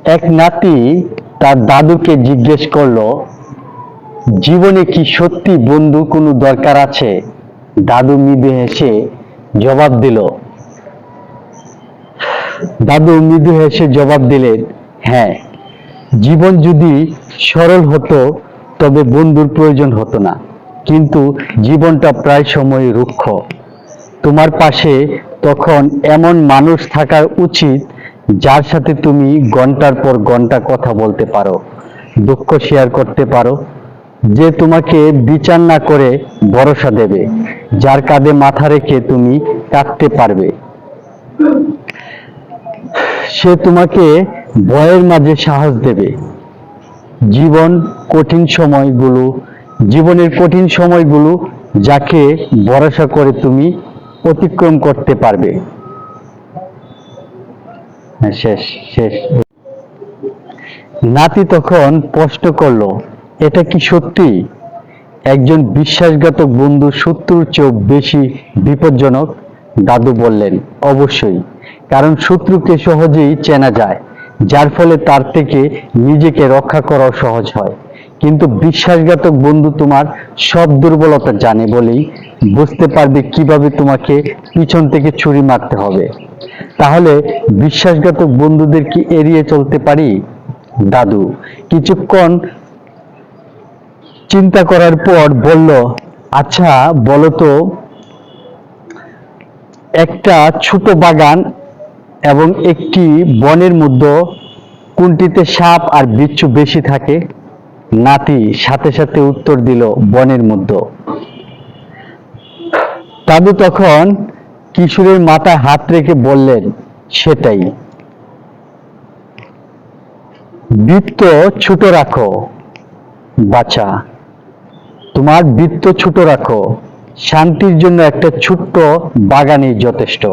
এক নাতি তার দাদুকে জিজ্ঞেস করলো, জীবনে কি সত্যি বন্ধু কোনো দরকার আছে? দাদু মৃদু হেসে জবাব দিল দাদু মৃদু হেসে জবাব দিলেন, হ্যাঁ, জীবন যদি সরল হতো তবে বন্ধুর প্রয়োজন হতো না। কিন্তু জীবনটা প্রায় সময় রুক্ষ। তোমার পাশে তখন এমন মানুষ থাকা উচিত যার সাথে তুমি ঘন্টার পর ঘন্টা কথা বলতে পারো, দুঃখ শেয়ার করতে পারো, যে তোমাকে বিচার না করে ভরসা দেবে, যার কাঁধে মাথা রেখে তুমি কাঁদতে পারবে। সে তোমাকে ভয়ের মাঝে সাহস দেবে। জীবন কঠিন সময়গুলো জীবনের কঠিন সময়গুলো যাকে ভরসা করে তুমি অতিক্রম করতে পারবে। হ্যাঁ, শেষ শেষ। নাতি তখন প্রশ্ন করলো, এটা কি সত্যি? একজন বিশ্বাসঘাতক বন্ধু শত্রুর চেয়েও বেশি বিপজ্জনক? দাদু বললেন, অবশ্যই, কারণ শত্রুকে সহজেই চেনা যায়, যার ফলে তার থেকে নিজেকে রক্ষা করাও সহজ হয়। কিন্তু বিশ্বাসঘাতক বন্ধু তোমার সব দুর্বলতা জানে বলেই বুঝতে পারবে কিভাবে তোমাকে পিছন থেকে ছুরি মারতে হবে। তাহলে বিশ্বাসঘাতক বন্ধুদের কি এড়িয়ে চলতে পারি? দাদু কিছুক্ষণ চিন্তা করার পর বলল, আচ্ছা বলো তো, একটা ছোট বাগান এবং একটি বনের মধ্যে কোনটিতে সাপ আর বিচ্ছু বেশি থাকে? নাতি সাথে সাথে উত্তর দিল, বনের মধ্যে। দাদু তখন কিশোরের মাথায় হাত রেখে বললেন, সেটাই। বৃত্ত ছোট রাখো বাছা, তোমার বৃত্ত ছোট রাখো, শান্তির জন্য একটা ছোট্ট বাগানই যথেষ্ট।